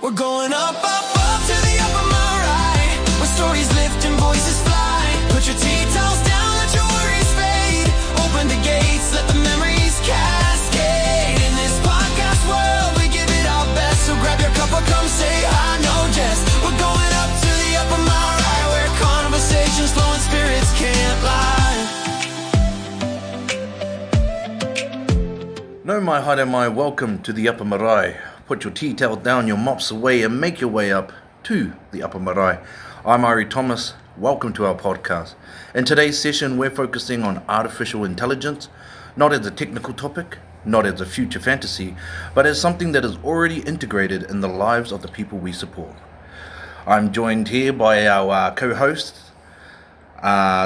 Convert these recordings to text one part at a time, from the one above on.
We're going up, up, up to the Upper Marae, where stories lift and voices fly. Put your tea towels down, let your worries fade. Open the gates, let the memories cascade. In this podcast world, we give it our best. So grab your cup or come say hi, no jest. We're going up to the Upper Marae, where conversations flow and spirits can't lie. No mai haere mai, welcome to the Upper Marae. Put your tea towel down, your mops away, and make your way up to the Upper Marae. I'm Ari Thomas, welcome to our podcast. In today's session, we're focusing on artificial intelligence, not as a technical topic, not as a future fantasy, but as something that is already integrated in the lives of the people we support. I'm joined here by our co-host,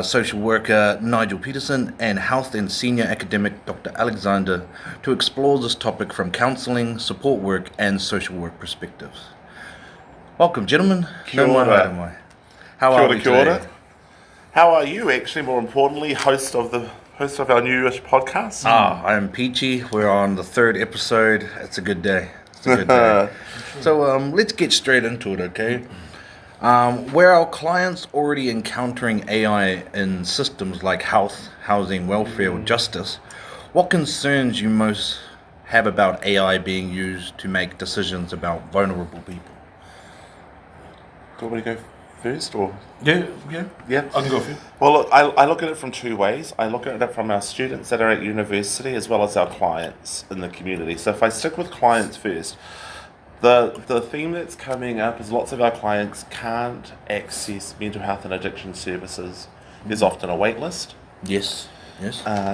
social worker Nigel Peterson, and health and senior academic Dr. Alexander, to explore this topic from counselling, support work and social work perspectives. Welcome, gentlemen. Kia No mai ora. haere mai. How are we today? How are you, actually, more importantly, host of our newish podcast? I am Peachy. We're on the third episode. It's a good day. It's a good day. So let's get straight into it, okay? Where our clients already encountering AI in systems like health, housing, welfare, or justice, what concerns you most have about AI being used to make decisions about vulnerable people? Do you want me to go first, or? Yeah. I can go for you. Well, look, I look at it from two ways. I look at it from our students that are at university as well as our clients in the community. So if I stick with clients first, the theme that's coming up is lots of our clients can't access mental health and addiction services. There's often a wait list. Yes.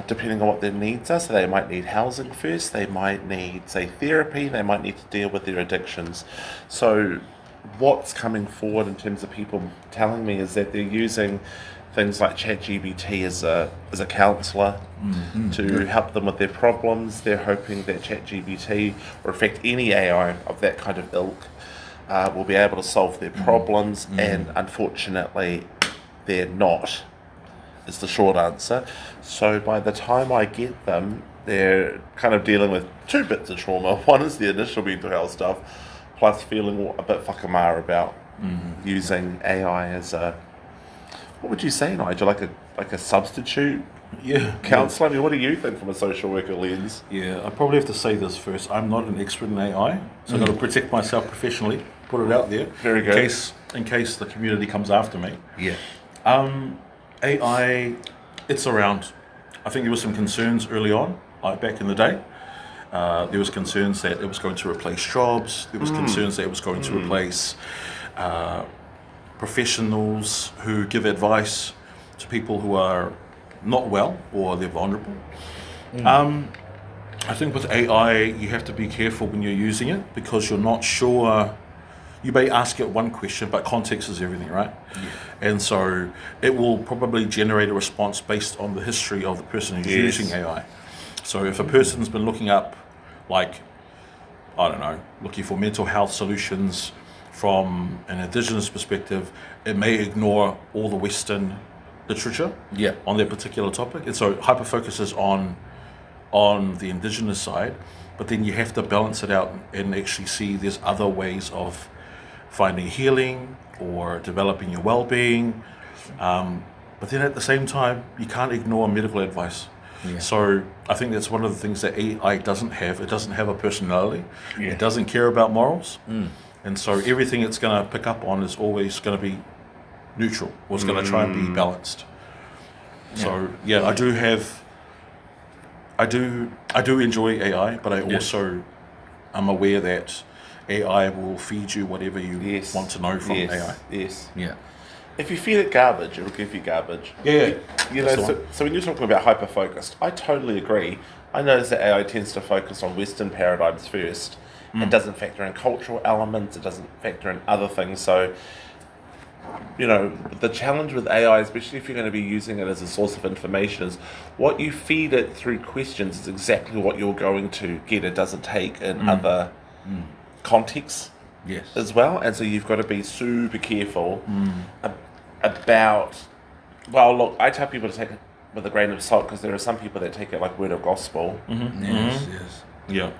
Depending on what their needs are. So they might need housing first, they might need, say, therapy, they might need to deal with their addictions. So what's coming forward in terms of people telling me is that they're using things like ChatGPT as a counsellor to help them with their problems. They're hoping that ChatGPT, or in fact any AI of that kind of ilk, will be able to solve their problems, and unfortunately they're not, is the short answer. So by the time I get them, they're kind of dealing with two bits of trauma. One is the initial mental health stuff, plus feeling a bit whakamara about using AI as a, what would you say, Nigel, like a substitute counsellor? I mean, what do you think from a social worker lens? Yeah, I probably have to say this first. I'm not an expert in AI, so I've got to protect myself professionally, put it out there. Very good. In case the community comes after me. Yeah. AI, it's around. I think there were some concerns early on, like back in the day. There was concerns that it was going to replace jobs. There was concerns that it was going to replace professionals who give advice to people who are not well or they're vulnerable. I think with AI, you have to be careful when you're using it, because you're not sure. You may ask it one question, but context is everything, right? Yeah. And so it will probably generate a response based on the history of the person who's using AI. So if a person's been looking up, like, I don't know, looking for mental health solutions from an Indigenous perspective, it may ignore all the Western literature on that particular topic. And so hyper-focuses on the Indigenous side, but then you have to balance it out and actually see there's other ways of finding healing or developing your well-being. But then at the same time, you can't ignore medical advice. Yeah. So I think that's one of the things that AI doesn't have. It doesn't have a personality. Yeah. It doesn't care about morals. And so everything it's going to pick up on is always going to be neutral, or it's going to try and be balanced. So I do enjoy AI, but I also am aware that AI will feed you whatever you want to know from AI. Yes. Yeah. If you feed it garbage, it'll give you garbage. Yeah. You know, so when you're talking about hyper-focused, I totally agree. I notice that AI tends to focus on Western paradigms first. It doesn't factor in cultural elements. It doesn't factor in other things. So, you know, the challenge with AI, especially if you're going to be using it as a source of information, is what you feed it through questions is exactly what you're going to get. It doesn't take in other contexts as well. And so you've got to be super careful about, well, look, I tell people to take it with a grain of salt, because there are some people that take it like word of gospel. Yes. Yeah.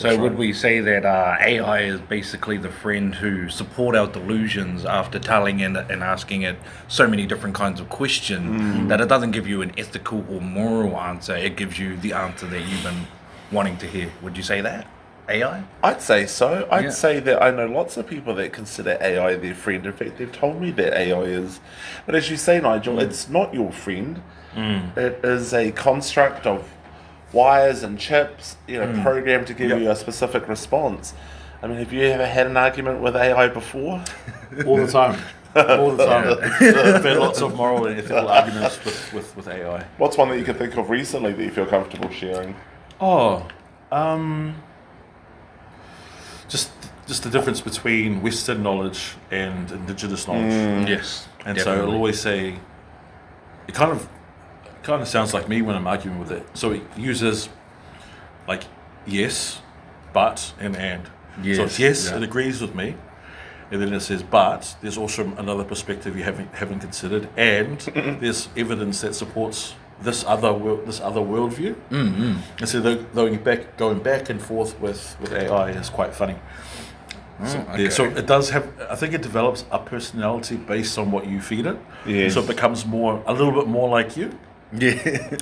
So would we say that AI is basically the friend who support our delusions after telling it and asking it so many different kinds of questions that it doesn't give you an ethical or moral answer, it gives you the answer that you've been wanting to hear. Would you say that? AI? I'd say so. I'd Yeah. say that I know lots of people that consider AI their friend. In fact, they've told me that AI is. But as you say, Nigel, it's not your friend. It is a construct of wires and chips, programmed to give you a specific response. I mean, have you ever had an argument with AI before? All the time. All the time. I've had lots of moral and ethical arguments with AI. What's one that you can think of recently that you feel comfortable sharing? Just the difference between Western knowledge and Indigenous knowledge. Yes. And so it'll always say, it kind of sounds like me when I'm arguing with it. So it uses like yes, but, and. Yes, So it's yes, yeah. it agrees with me. And then it says, but there's also another perspective you haven't considered, and there's evidence that supports this other worldview. Mm-hmm. And so going back and forth with AI is quite funny. So it does have. I think it develops a personality based on what you feed it. Yes. So it becomes a little bit more like you. Yeah.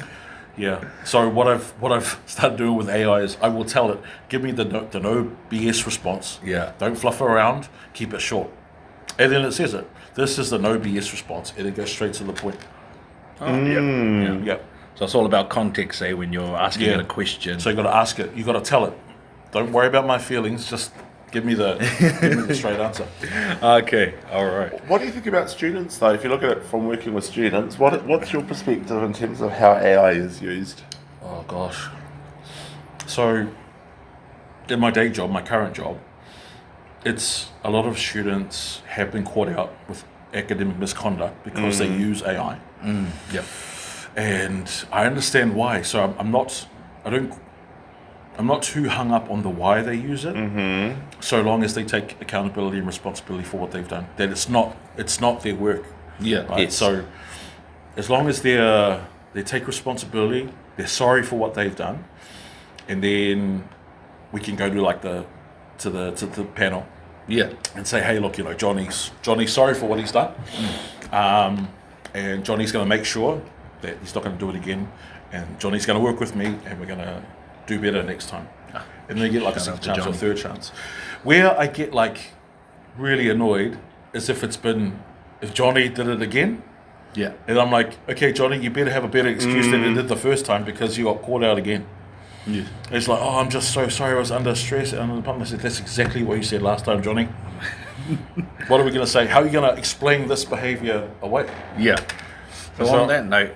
Yeah. So what I've started doing with AI is I will tell it, give me the no BS response. Yeah. Don't fluff around. Keep it short. And then it says it. This is the no BS response, and it goes straight to the point. Yeah. So it's all about context, when you're asking it a question. So you got to ask it. You got to tell it. Don't worry about my feelings. Just give me the straight answer. Okay, all right. What do you think about students, though? If you look at it from working with students, what's your perspective in terms of how AI is used? Oh gosh. So in my day job, my current job, it's a lot of students have been caught out with academic misconduct because they use AI. Yep. And I understand why. So I'm not too hung up on the why they use it, so long as they take accountability and responsibility for what they've done. That it's not their work. Yeah. Right? Yes. So as long as they take responsibility, they're sorry for what they've done, and then we can go to the panel. Yeah. And say, hey, look, Johnny's sorry for what he's done, and Johnny's going to make sure that he's not going to do it again, and Johnny's going to work with me, and we're going to do better next time. And then they get like a second chance or a third chance. Where I get really annoyed is if Johnny did it again, Yeah. and I'm like, okay, Johnny, you better have a better excuse than you did the first time because you got caught out again. Yeah. It's like, oh, I'm just so sorry, I was under stress. And I said, that's exactly what you said last time, Johnny. What are we going to say? How are you going to explain this behaviour away? Yeah. So on that note,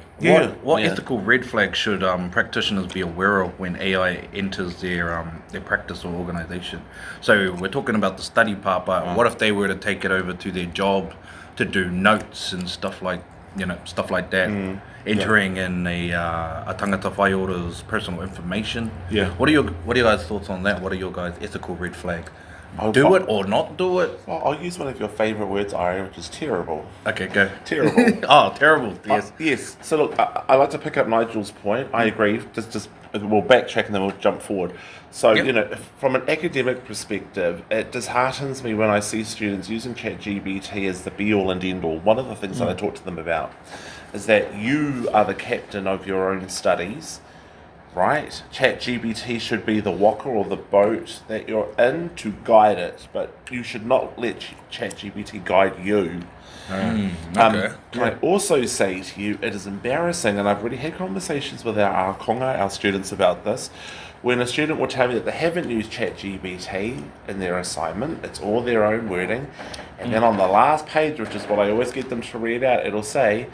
what Yeah. ethical red flags should practitioners be aware of when AI enters their practice or organisation? So we're talking about the study part, but what if they were to take it over to their job to do notes and stuff like that, entering in a tangata whaiора's personal information? Yeah. What are your guys' thoughts on that? What are your guys' ethical red flags? Oh, Do it or not do it? Well, I'll use one of your favourite words, Ari, which is terrible. Okay, go. Terrible. Oh, terrible. Yes. Yes. So look, I like to pick up Nigel's point. I agree. Just we'll backtrack and then we'll jump forward. So Yep. from an academic perspective, it disheartens me when I see students using ChatGPT as the be-all and end-all. One of the things that I talk to them about is that you are the captain of your own studies. Right? ChatGPT should be the walker or the boat that you're in to guide it, but you should not let ChatGPT guide you. Okay. Can I also say to you, it is embarrassing, and I've already had conversations with our konga, our students, about this, when a student will tell me that they haven't used ChatGPT in their assignment, it's all their own wording, and then on the last page, which is what I always get them to read out, it'll say,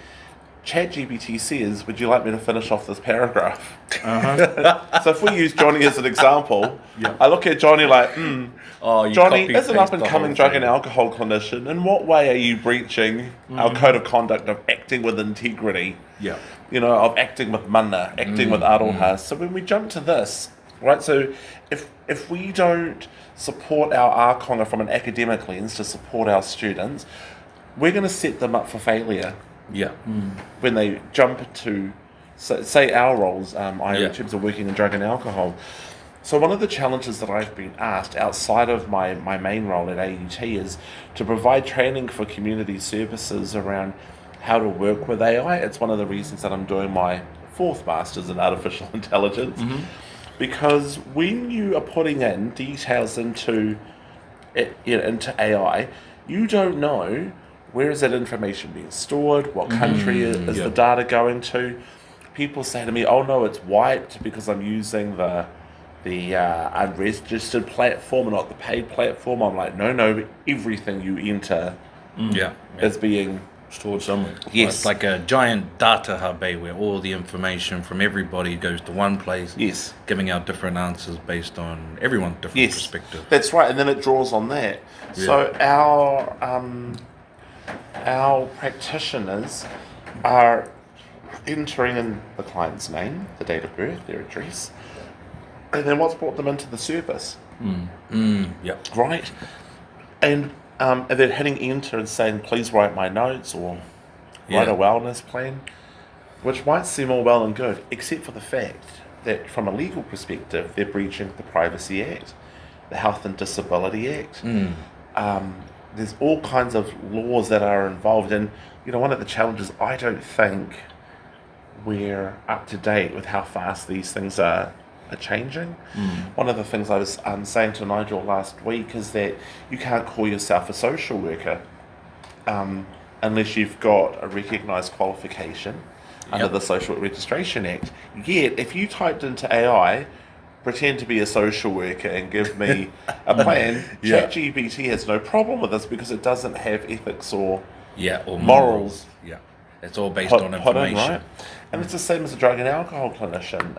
ChatGPT says, would you like me to finish off this paragraph? So if we use Johnny as an example, I look at Johnny like, Johnny, as an up-and-coming drug and alcohol clinician, in what way are you breaching our code of conduct of acting with integrity? Yeah. Of acting with mana, acting with aroha. So when we jump to this, right, so if we don't support our ākonga from an academic lens to support our students, we're going to set them up for failure. Yeah. When they jump to, say our roles, in terms of working in drug and alcohol. So one of the challenges that I've been asked outside of my main role at AUT is to provide training for community services around how to work with AI. It's one of the reasons that I'm doing my 4th Masters in Artificial Intelligence, because when you are putting in details into AI, you don't know where is that information being stored, what country is the data going to. People say to me, "Oh no, it's wiped because I'm using the unregistered platform and not the paid platform." I'm like, no, everything you enter is being stored somewhere. Yes. It's like a giant data hub, where all the information from everybody goes to one place. Yes. Giving out different answers based on everyone's different perspective. That's right, and then it draws on that. Yeah. So our practitioners are entering in the client's name, the date of birth, their address, and then what's brought them into the service. Yep. Right? And then hitting enter and saying, "Please write my notes," or write a wellness plan, which might seem all well and good, except for the fact that from a legal perspective, they're breaching the Privacy Act, the Health and Disability Act. There's all kinds of laws that are involved, and one of the challenges, I don't think we're up to date with how fast these things are changing. One of the things I was saying to Nigel last week is that you can't call yourself a social worker unless you've got a recognised qualification under the Social Work Registration Act. Yet, if you typed into AI, pretend to be a social worker and give me a plan, ChatGPT has no problem with this because it doesn't have ethics or morals. Yeah, it's all based on information. Right? And it's the same as a drug and alcohol clinician.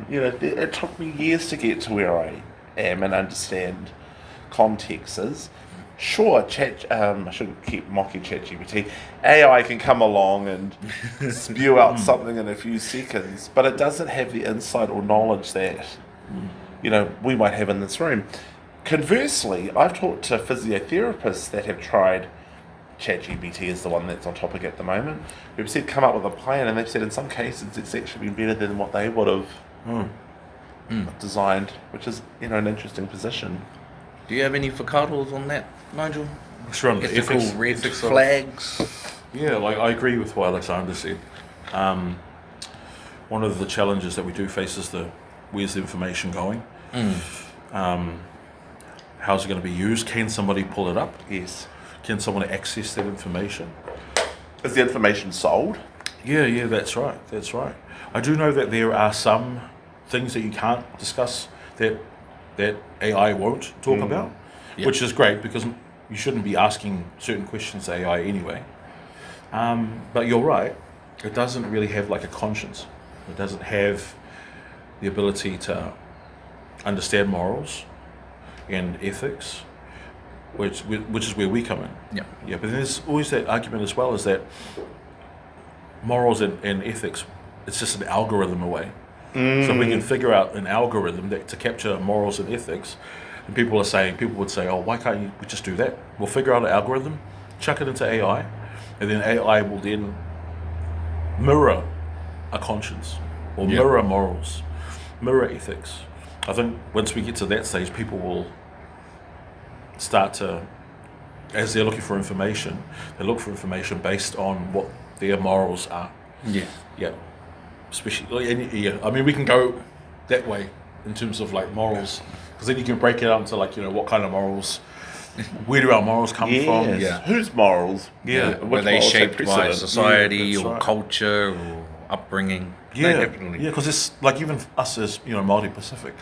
It took me years to get to where I am and understand contexts. Sure, I shouldn't keep mocking ChatGPT. AI can come along and spew out something in a few seconds, but it doesn't have the insight or knowledge that we might have in this room. Conversely, I've talked to physiotherapists that have tried ChatGPT, is the one that's on topic at the moment, who've said come up with a plan, and they've said in some cases it's actually been better than what they would have designed, which is an interesting position. Do you have any focados on that, Nigel? Sure, on the Ethical ethics- red ethics of- flags? Yeah, I agree with what Alexander said. One of the challenges that we do face is where's the information going? How's it going to be used? Can somebody pull it up? Yes. Can someone access that information? Is the information sold? Yeah, that's right. I do know that there are some things that you can't discuss that AI won't talk about, which is great because you shouldn't be asking certain questions to AI anyway. But you're right, it doesn't really have like a conscience. It doesn't have the ability to understand morals and ethics, which is where we come in. Yeah. But there's always that argument as well, is that morals and ethics, it's just an algorithm away. So we can figure out an algorithm to capture morals and ethics, and people would say, "Oh, why can't we just do that? We'll figure out an algorithm, chuck it into AI, and then AI will then mirror a conscience or mirror morals, mirror ethics." I think once we get to that stage, people will start to, as they're looking for information, they look for information based on what their morals are. Yeah. Especially, I mean, we can go that way in terms of like morals, because then you can break it up into like, what kind of morals, where do our morals come from? Yeah. Whose morals? Were they shaped by society or right. culture or upbringing? Yeah, definitely. Yeah, because it's like even us as Māori Pacific,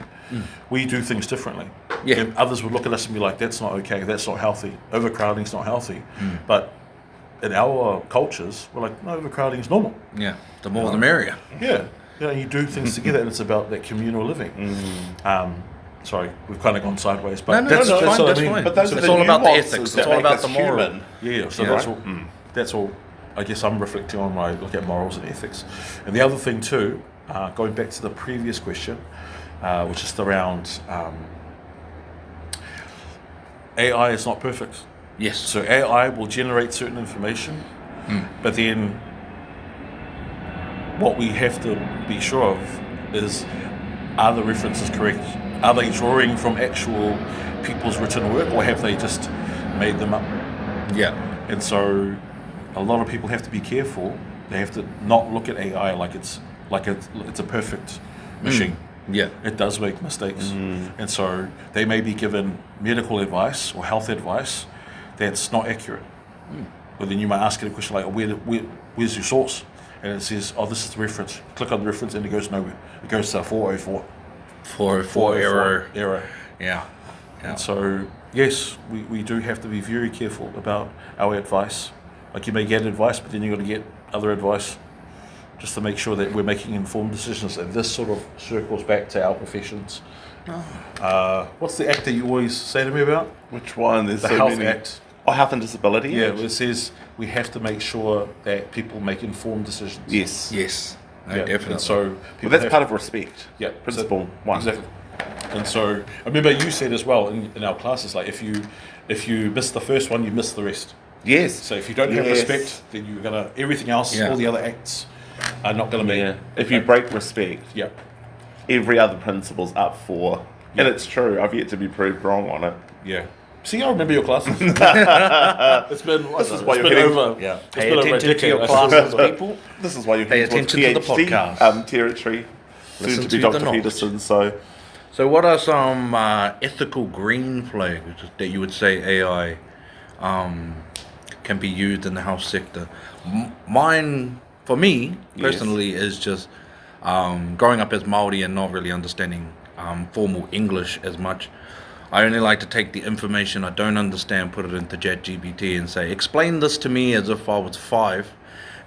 we do things differently. Yeah. And others would look at us and be like, "That's not okay. That's not healthy. Overcrowding's not healthy." But in our cultures, we're like, "No, overcrowding is normal." Yeah, the more the merrier. Yeah, you do things together, and it's about that communal living. Sorry, we've kind of gone sideways, but No, that's that's what I fine. mean. But those So are it's the all about the nuances ethics. that It's all make about us the moral. human. Yeah, so Yeah. that's all. I guess I'm reflecting on when I look at morals and ethics. And the other thing too, going back to the previous question, which is around AI is not perfect. Yes. So AI will generate certain information, but then what we have to be sure of is, are the references correct are they drawing from actual people's written work, or have they just made them up? Yeah. And so a lot of people have to be careful. They have to not look at AI like it's a perfect machine. Yeah. It does make mistakes. And so they may be given medical advice or health advice that's not accurate. But then you might ask it a question like, where's your source? And it says, oh, this is the reference. Click on the reference and it goes nowhere. It goes to 404. 404 error. Error. Yeah. And so, yes, we do have to be very careful about our advice. Like, you may get advice, but then you've got to get other advice just to make sure that we're making informed decisions. And this sort of circles back to our professions. What's the act that you always say to me about? Which one? There's The so Health many. Act. Oh, Health and Disability. Yeah, Act? it says we have to make sure that people make informed decisions. Yes. Yes. No, Yeah, definitely. And so Well, people that's have- part of respect. Yeah, Principle one. Exactly. And so I remember you said as well in our classes, like if you miss the first one, you miss the rest. Yes. So if you don't have respect, then you're gonna everything else, Yeah. all the other acts are not gonna be. Yeah. If you break respect, Yeah. every other principle's up for. And it's true. I've yet to be proved wrong on it. Yeah. See, I remember your classes. It's been This is why it's you're been getting- over. Yeah. It's Pay been over a attention to decade. your I still classes, remember. people. This is why you're Pay heading towards attention to the PhD podcast. territory. Soon Listen to be to the Dr. knowledge. Peterson. So So what are some ethical green flags that you would say AI can be used in the health sector? Mine, for me, personally, is just growing up as Māori and not really understanding formal English as much. I only like to take the information I don't understand, put it into ChatGPT and say, explain this to me as if I was 5,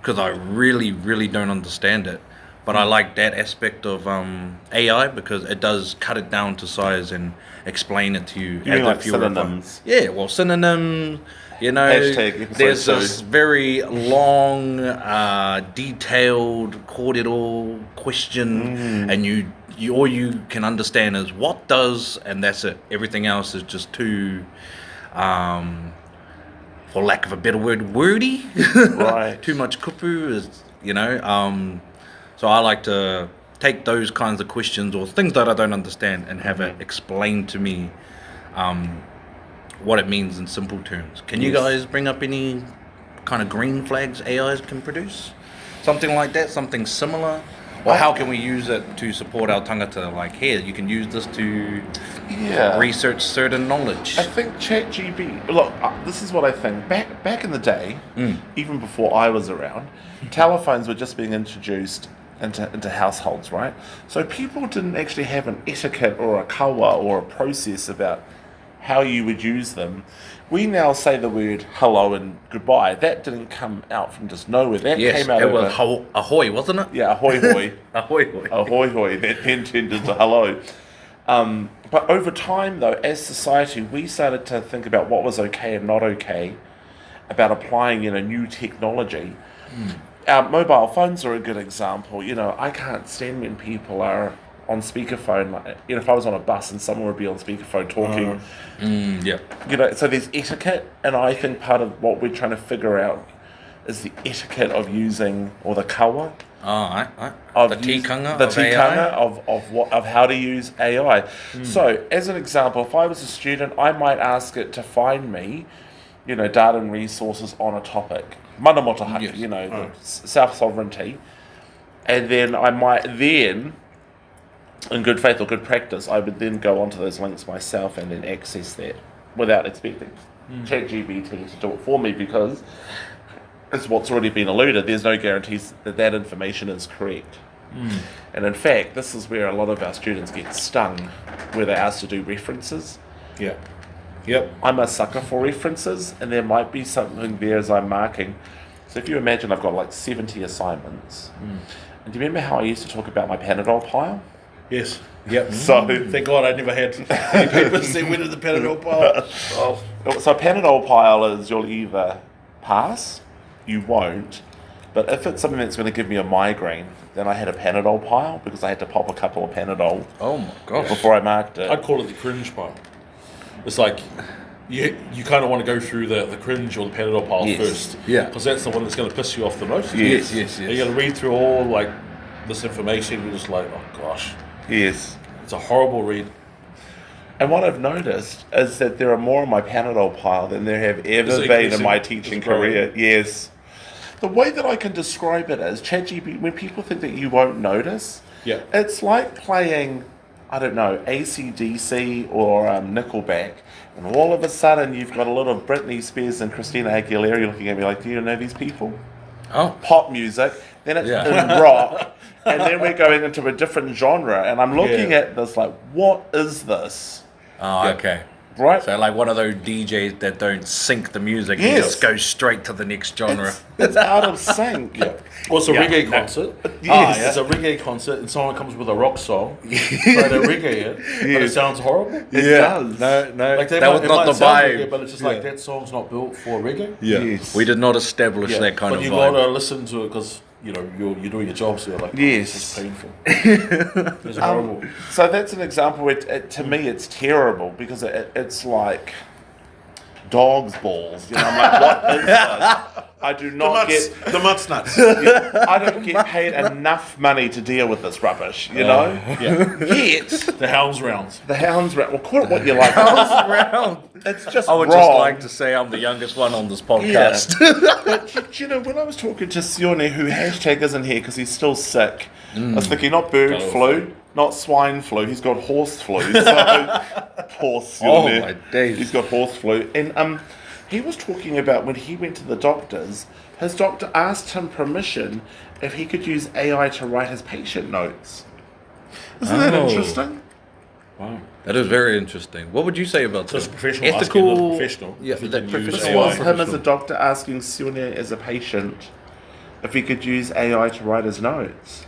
because I really, really don't understand it. But I like that aspect of AI because it does cut it down to size and explain it to you. You mean like you were a synonyms? Yeah, well, synonyms, you know, Hashtag episode there's 2. this very long, detailed kōrero question, and you all you can understand is what does, and that's it. Everything else is just too, for lack of a better word, wordy. Right. Too much kupu is, you know. So I like to take those kinds of questions or things that I don't understand and have it explained to me what it means in simple terms. Can you guys bring up any kind of green flags AIs can produce? Something like that, something similar? Or how can we use it to support our tangata? Like, here, you can use this to research certain knowledge. I think ChatGPT. Look, this is what I think. Back in the day, even before I was around, telephones were just being introduced into households, right? So people didn't actually have an etiquette or a kawa or a process about how you would use them. We now say the word hello and goodbye. That didn't come out from just nowhere. That Yes, came out it of was ahoy, wasn't it? yeah, ahoy hoy. Ahoy, hoy. Ahoy hoy, that then turned into hello. But over time, though, as society, we started to think about what was okay and not okay, about applying, new technology. Our mobile phones are a good example. I can't stand when people are on speakerphone. Like, if I was on a bus and someone would be on speakerphone talking, Yeah. so there's etiquette, and I think part of what we're trying to figure out is the etiquette of using, or the kawa, The tikanga the of tikanga AI. of how to use AI. So, as an example, if I was a student, I might ask it to find me, data and resources on a topic, mana motohaki, the self-sovereignty, and then I might in good faith or good practice, I would then go onto those links myself and then access that without expecting ChatGPT to do it for me, because it's what's already been alluded. There's no guarantees that information is correct. And in fact, this is where a lot of our students get stung, where they're asked to do references. Yeah. Yep. I'm a sucker for references, and there might be something there as I'm marking. So if you imagine I've got like 70 assignments, and do you remember how I used to talk about my Panadol pile? Yes. Yep. So Thank God I never had any papers that went in the Panadol pile. So a Panadol pile is you'll either pass, you won't, but if it's something that's going to give me a migraine, then I had a Panadol pile because I had to pop a couple of Panadol Oh my gosh. before I marked it. I'd call it the cringe pile. It's like you kind of want to go through the cringe or the Panadol pile Yes. first. Yeah. Because that's the one that's going to piss you off the most. Yes. Yes. You're going to read through all like this information. You're just like, oh gosh, Yes. it's a horrible read. And what I've noticed is that there are more on my Panadol pile than there have ever been in my teaching career. Yes. The way that I can describe it is, ChatGPT, when people think that you won't notice, it's like playing, I don't know, AC/DC or Nickelback, and all of a sudden you've got a lot of Britney Spears and Christina Aguilera. You're looking at me like, do you know these people? Oh. Pop music, then it's in rock, and then we're going into a different genre, and I'm looking at this like, what is this? Oh, okay. Right? So like one of those DJs that don't sync the music and just go straight to the next genre. It's out of sync. Well, it's a reggae concert. Yes. It's a reggae concert, and someone comes with a rock song. Try to reggae it, but it sounds horrible. It does. No, Like that was not the vibe, vibe. but it's just like that song's not built for reggae. Yes. We did not establish that kind but of you vibe. gotta listen to it because you're doing your job, so you're like, Yes. this is painful. It's horrible. So that's an example where, to me, it's terrible because it's like dog's balls. You know, I'm like, what is this? I do not get the mud's nuts. I don't get paid enough money to deal with this rubbish. You know. Yet The hounds rounds. the hounds round. Well, call it what you like. It's just I would wrong. just like to say I'm the youngest one on this podcast. But you know, when I was talking to Sione, who hashtag isn't here because he's still sick, I was thinking not bird flu, not swine flu. He's got horse flu. So poor Sione. Oh, my days. He's got horse flu, and he was talking about when he went to the doctors. His doctor asked him permission if he could use AI to write his patient notes. Isn't that interesting? Wow. That is very interesting. What would you say about So it's that? professional asking Ethical, another professional. Yeah, if you that can use professional. This AI. was him as a doctor asking Sione as a patient if he could use AI to write his notes.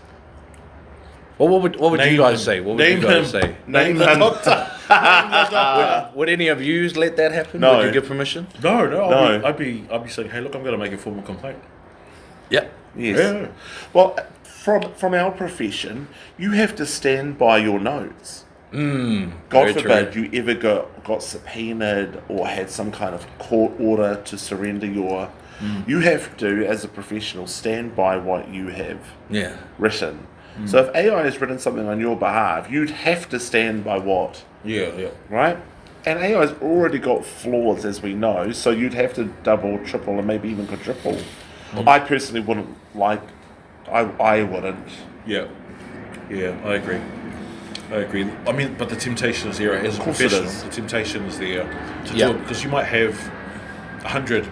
Well, what would Name you guys him. say? What would Name you guys him. say? Name the him. doctor. Would any of you let that happen? No. Would you give permission? No. I'd be saying, hey, look, I'm going to make a formal complaint. Yeah. Yes. Yeah. Well, from our profession, you have to stand by your notes. God very forbid you ever got subpoenaed or had some kind of court order to surrender your. You have to, as a professional, stand by what you have Yeah. written. So if AI has written something on your behalf, you'd have to stand by what, Yeah. right? And AI's already got flaws, as we know, so you'd have to double, triple, and maybe even quadruple. I personally wouldn't like. I wouldn't. Yeah, I agree. I mean, but the temptation is there as a course it professional. is. The temptation is there to Yeah. do it because you might have 100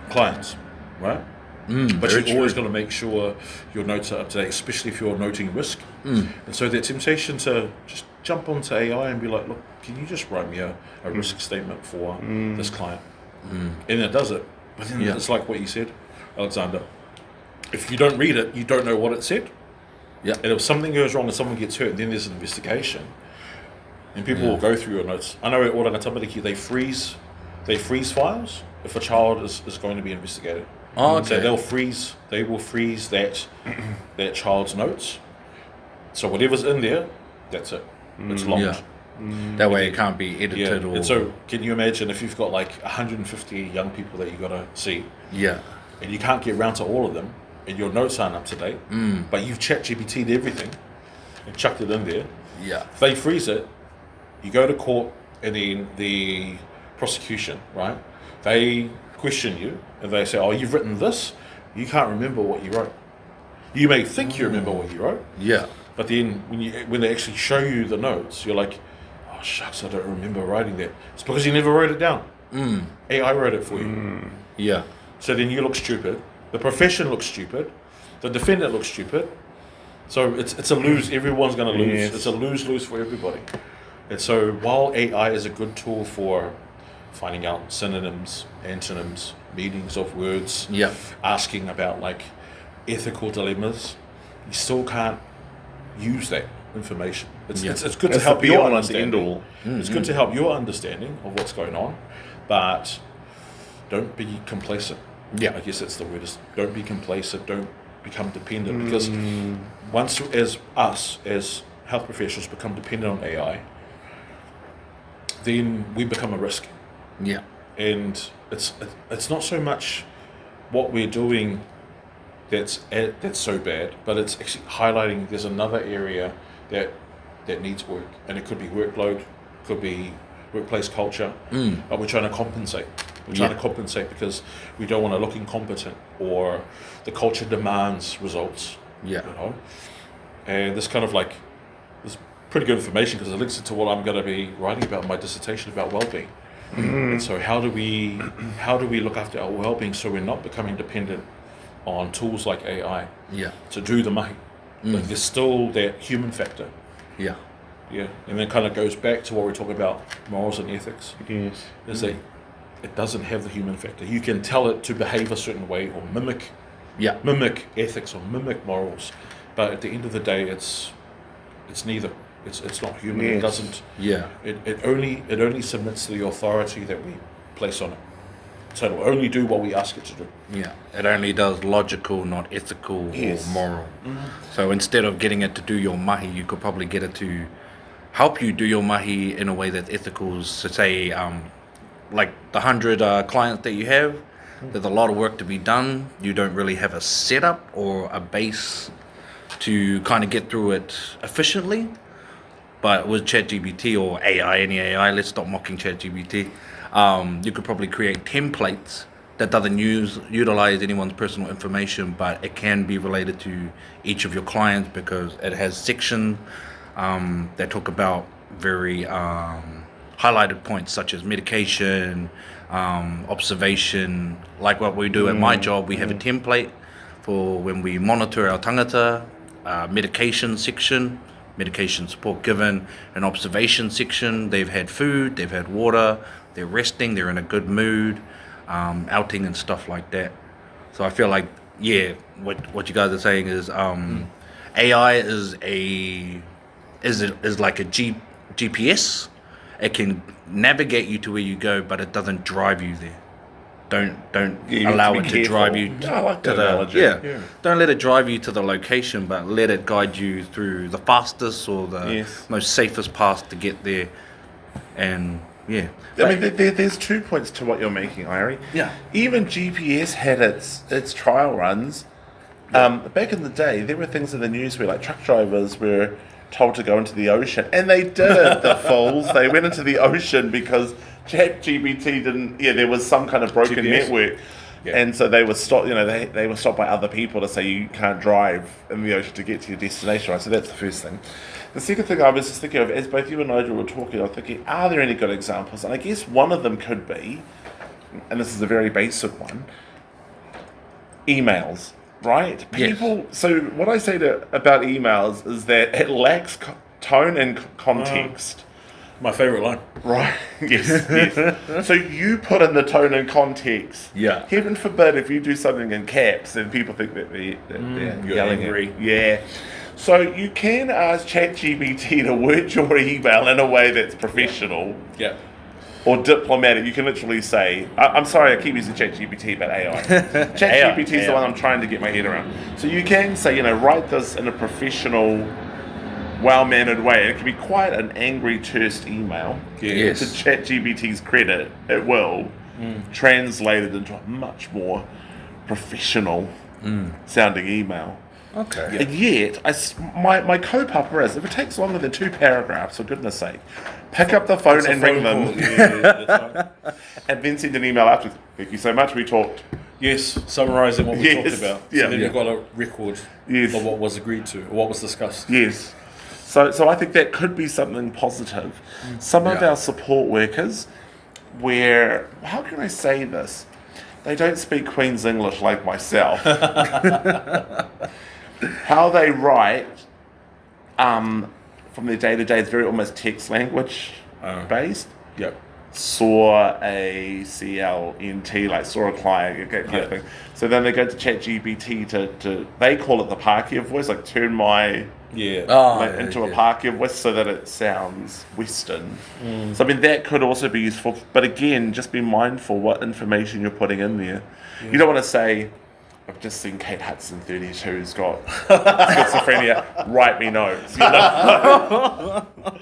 clients, right? But very you're always going to make sure your notes are up to date, especially if you're noting risk. And so that temptation to just jump onto AI and be like, look, can you just write me a risk statement for this client? And it does it. But then it's like what you said, Alexander. If you don't read it, you don't know what it said. Yeah. And if something goes wrong and someone gets hurt, then there's an investigation. And people will go through your notes. I know at Orangatamaki they freeze files if a child is going to be investigated. Oh, okay. So they will freeze that child's notes. So whatever's in there, that's it. It's locked. Yeah. That way it can't be edited or... And so can you imagine if you've got like 150 young people that you got to see, Yeah. and you can't get round to all of them, and your notes aren't up to date, but you've ChatGPT'd everything and chucked it in there. Yeah. If they freeze it, you go to court, and then the prosecution, right? They question you, and they say, "Oh, you've written this. You can't remember what you wrote. You may think you remember what you wrote, Yeah. but then when they actually show you the notes, you're like, oh shucks, I don't remember writing that. It's because you never wrote it down. AI wrote it for you. Yeah. So then you look stupid. The profession looks stupid. The defendant looks stupid. So it's a lose. Everyone's going to lose. Yes. It's a lose-lose for everybody. And so while AI is a good tool for finding out synonyms, antonyms, meanings of words, Yeah. asking about like ethical dilemmas, you still can't use that information. It's good to It's help the your be-all and the understanding. end-all. It's good to help your understanding of what's going on, but don't be complacent. Yeah. I guess that's the word. Is don't be complacent. Don't become dependent, because once as health professionals become dependent on AI, then we become a risk. Yeah. And it's not so much what we're doing that's so bad, but it's actually highlighting there's another area that needs work, and it could be workload, could be workplace culture, but we're trying to compensate. We're trying to compensate because we don't want to look incompetent, or the culture demands results. Yeah. You know, and this kind of like this pretty good information because it links into what I'm going to be writing about in my dissertation about well-being. And so how do we look after our well-being so we're not becoming dependent on tools like AI to do the mahi? But there's still that human factor. Yeah, and then it kind of goes back to what we're talking about, morals and ethics. Yes. Is that it doesn't have the human factor. You can tell it to behave a certain way or mimic ethics or mimic morals, but at the end of the day, it's neither. It's not human. Yes. It doesn't. It only submits to the authority that we place on it. So it'll only do what we ask it to do. Yeah, it only does logical, not ethical or moral. So instead of getting it to do your mahi, you could probably get it to help you do your mahi in a way that's ethical. So say, like the 100 clients that you have, there's a lot of work to be done. You don't really have a setup or a base to kind of get through it efficiently. But with ChatGPT or AI, any AI, let's stop mocking ChatGPT. You could probably create templates that doesn't utilize anyone's personal information, but it can be related to each of your clients because it has sections that talk about very highlighted points such as medication, observation. Like what we do at my job, we have a template for when we monitor our tangata, medication section, medication support given, an observation section. They've had food, they've had water, they're resting, they're in a good mood, outing and stuff like that. So I feel like, what you guys are saying is AI is like a GPS. It can navigate you to where you go, but it doesn't drive you there. Don't allow it to drive you to the Don't let it drive you to the location, but let it guide you through the fastest or the most safest path to get there. And I mean, there's 2 points to what you're making, Irie. Yeah. Even GPS had its trial runs. Back in the day, there were things in the news where like truck drivers were told to go into the ocean, and they did. The fools, they went into the ocean because ChatGPT didn't. There was some kind of broken GPS. network, and so they were stopped. They were stopped by other people to say you can't drive in the ocean to get to your destination. Right. So that's the first thing. The second thing I was just thinking of, as both you and Nigel were talking, I was thinking, are there any good examples? And I guess one of them could be, and this is a very basic one, emails. Right? People. So what I say about emails is that it lacks tone and context. My favourite line. Right. Yes. So you put in the tone and context. Yeah. Heaven forbid if you do something in caps and people think that they're yelling angry. Yeah. So you can ask ChatGPT to word your email in a way that's professional. Yeah. Or diplomatic. You can literally say, I'm sorry, I keep using ChatGPT, but AI. ChatGPT is the one I'm trying to get my head around. So you can say, write this in a professional, well-mannered way. It can be quite an angry, terse email. Yes. To ChatGPT's credit, it will translate it into a much more professional sounding email. Okay. And yet, my co-pupper is, if it takes longer than 2 paragraphs, for goodness sake, pick up the phone and ring them, and then send an email after. Thank you so much, we talked. Yes, summarising what we talked about. Yeah. So then you've got a record of what was agreed to, or what was discussed. Yes. So I think that could be something positive. Some of our support workers, how can I say this? They don't speak Queen's English like myself. How they write from their day-to-day is very almost text language based. Yep. Saw a CLNT, like saw a client, that kind of thing. So then they go to ChatGPT to they call it the Pākehā voice, like turn my into a Pākehā voice so that it sounds Western. So I mean that could also be useful, but again, just be mindful what information you're putting in there. You don't want to say, I've just seen Kate Hudson 32's got schizophrenia, write me notes.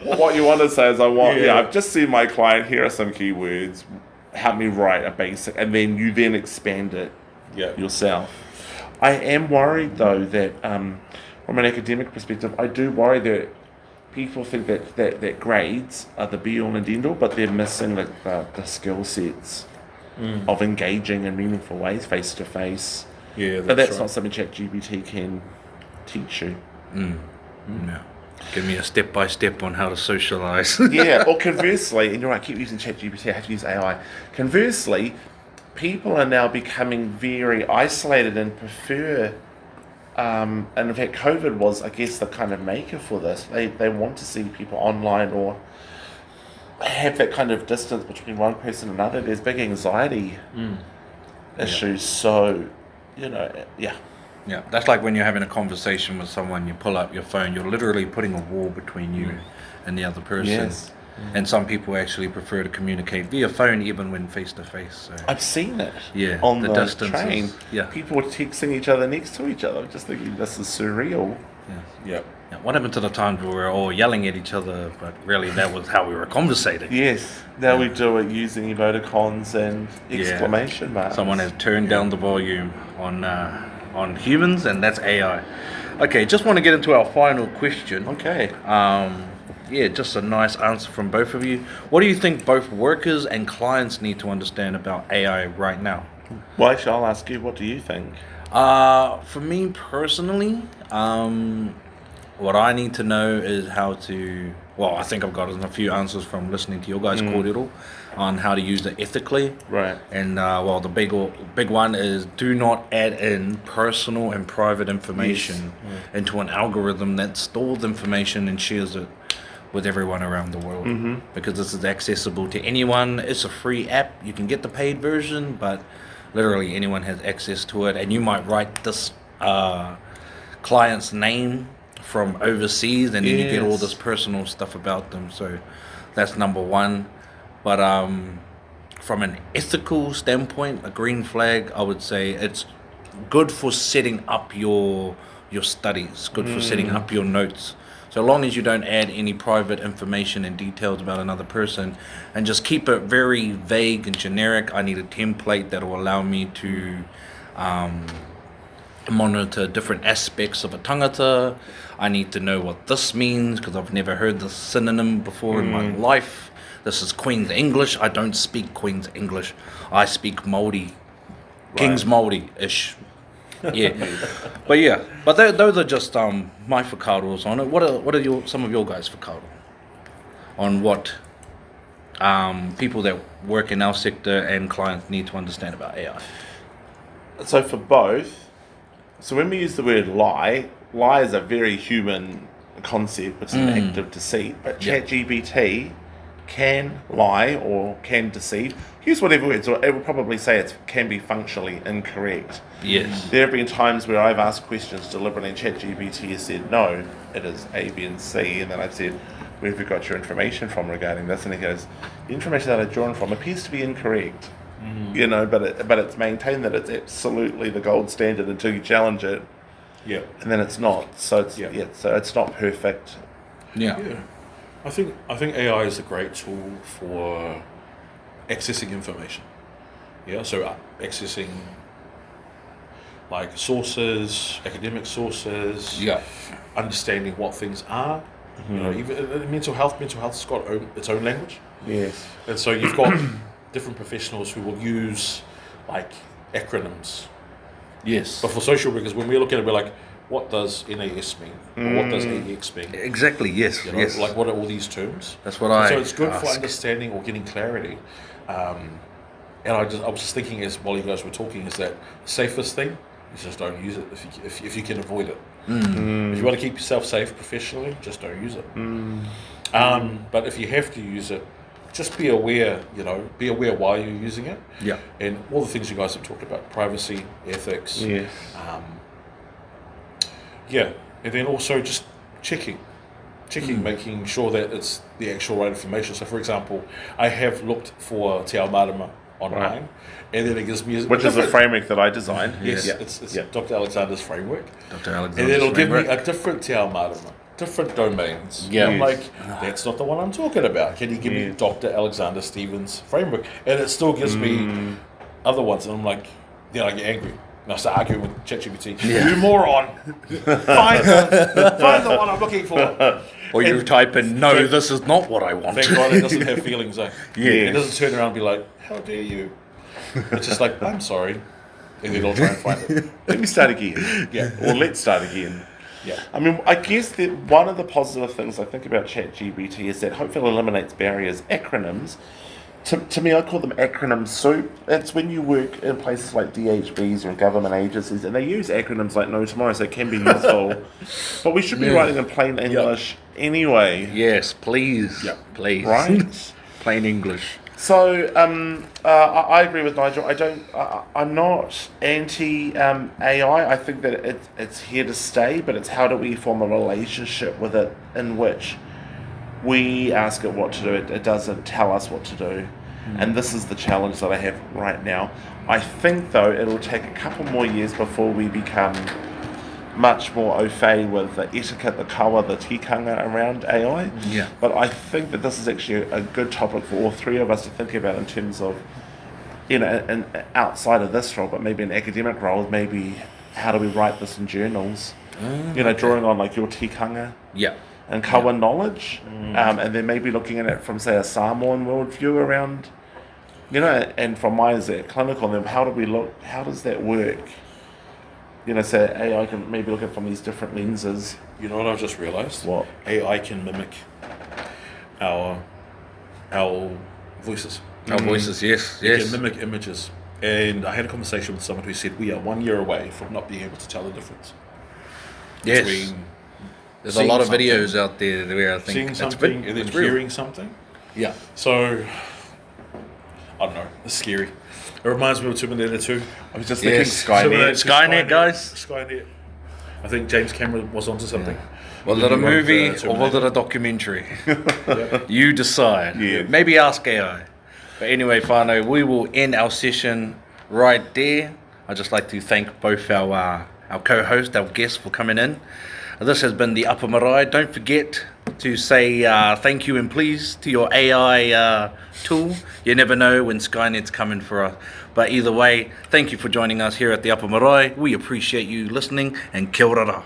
What you want to say is, I've just seen my client, here are some keywords, help me write a basic, and then you then expand it yourself. I am worried though that from an academic perspective, I do worry that people think that grades are the be all and end all, but they're missing the skill sets of engaging in meaningful ways, face to face. Yeah, But that's right. not something ChatGPT can teach you. No. Give me a step by step on how to socialize. Yeah, or conversely, and you're right, I keep using ChatGPT, I have to use AI. Conversely, people are now becoming very isolated and prefer, and in fact, COVID was, I guess, the kind of maker for this. They want to see people online or have that kind of distance between one person and another. There's big anxiety issues, so, yeah. Yeah, that's like when you're having a conversation with someone, you pull up your phone, you're literally putting a wall between you and the other person. Yes. And some people actually prefer to communicate via phone even when face to face. So I've seen it Yeah, on the the distances, train. yeah. People were texting each other next to each other. I'm just thinking, this is surreal. Yeah. yeah, what happened to the times where we were all yelling at each other, but really that was how we were conversating? Yes, now we do it using emoticons and exclamation marks. Someone has turned down the volume on humans, and that's AI. Okay, just want to get into our final question. Okay. Yeah, just a nice answer from both of you. What do you think both workers and clients need to understand about AI right now? Well, actually, I'll ask you, what do you think? For me personally, what I need to know is how to. Well, I think I've gotten a few answers from listening to your guys' kōrero on how to use it ethically. Right. And well, the big one is do not add in personal and private information into an algorithm that stores information and shares it with everyone around the world. Because this is accessible to anyone. It's a free app. You can get the paid version, but literally anyone has access to it. And you might write this client's name from overseas, and then you get all this personal stuff about them. So that's number one. But from an ethical standpoint, a green flag, I would say it's good for setting up your studies, good for setting up your notes. So long as you don't add any private information and details about another person, and just keep it very vague and generic. I need a template that will allow me to monitor different aspects of a tangata. I need to know what this means because I've never heard this synonym before in my life. This is Queen's English. I don't speak Queen's English. I speak Māori. King's Māori-ish. Yeah. But those are just my whakaaros on it. What are some of your guys' whakaaro on what people that work in our sector and clients need to understand about AI? So for both, so when we use the word lie is a very human concept. It's an act of deceit. But ChatGPT can lie or can deceive. Use whatever words, or it will probably say it can be functionally incorrect. Yes. There have been times where I've asked questions deliberately and ChatGPT has said, no, it is A, B, and C. And then I've said, where have you got your information from regarding this? And he goes, the information that I've drawn from appears to be incorrect. But it's maintained that it's absolutely the gold standard until you challenge it. Yeah. And then it's not. So it's so it's not perfect. Yeah. Yeah. I think AI is a great tool for accessing information. Yeah, so accessing like sources, academic sources. Yeah. Understanding what things are. You know, even mental health's got its own language. Yes. And so you've got different professionals who will use like acronyms. Yes. But for social workers, when we look at it, we're like, what does NAS mean? Or what does AEX mean? Exactly. Yes. You know, Yes. like what are all these terms? That's what I So it's good for ask. understanding or getting clarity. And I was just thinking as while you guys were talking, is that the safest thing is just don't use it if you can avoid it. If you want to keep yourself safe professionally, just don't use it. But if you have to use it, just be aware. Be aware why you're using it. Yeah. And all the things you guys have talked about: privacy, ethics. Yes. And then also just checking, making sure that it's the actual right information. So, for example, I have looked for Te Ao Marama online, and then it gives me Which is a framework that I designed. Yes, Yeah. it's Dr. Alexander's framework. Dr. Alexander's And then it'll give me framework. a different Te Ao Marama, different domains. Yeah. And I'm Yes. like, that's not the one I'm talking about. Can you give me Dr. Alexander Stevens' framework? And it still gives me other ones. And I'm like, then I get angry. And I start arguing with ChatGPT. You moron! Find the one I'm looking for. Or you type in, no, this is not what I want. Thank God it doesn't have feelings, eh? Yeah. It doesn't turn around and be like, how dare you? It's just like, I'm sorry. And then I'll try and find it. Let me start again. Yeah. Or let's start again. Yeah. I mean, I guess that one of the positive things I think about ChatGPT is that hopefully eliminates barriers. Acronyms, to me, I call them acronym soup. It's when you work in places like DHBs or government agencies, and they use acronyms like No Tomorrow, so it can be useful. But we should be writing in plain English anyway. Yes, please. Yeah. Please. Right? Plain English. So I agree with Nigel. I'm not anti AI. I think that it's here to stay, but it's how do we form a relationship with it in which we ask it what to do. It doesn't tell us what to do, and this is the challenge that I have right now. I think though it'll take a couple more years before we become much more au fait with the etiquette, the kawa, the tikanga around AI. Yeah. But I think that this is actually a good topic for all three of us to think about in terms of, you know, and outside of this role, but maybe an academic role, maybe how do we write this in journals? You know, drawing on like your tikanga Yeah. and kawa knowledge, and then maybe looking at it from, say, a Samoan worldview around, you know, and from mine as a clinical, then how does that work? You know, so AI can maybe look at it from these different lenses. You know what I've just realised? What? AI can mimic our voices. Our voices, yes, It yes. can mimic images. And I had a conversation with someone who said we are 1 year away from not being able to tell the difference Yes. between There's a seeing lot of something- videos out there where I think seeing it's something and then it's real. hearing something. Yeah. So, I don't know, it's scary. It reminds me of Terminator 2. I was just Yes. thinking Skynet. Skynet, guys. Skynet. I think James Cameron was onto something. Was When it a he wrote, movie or Terminator. was it a documentary? Yeah. You decide. Yeah. Maybe ask AI. But anyway, whānau, we will end our session right there. I'd just like to thank both our co-host, our guests for coming in. This has been the Upper Marae. Don't forget to say thank you and please to your AI tool. You never know when Skynet's coming for us. But either way, thank you for joining us here at the Upper Marae. We appreciate you listening and kia ora.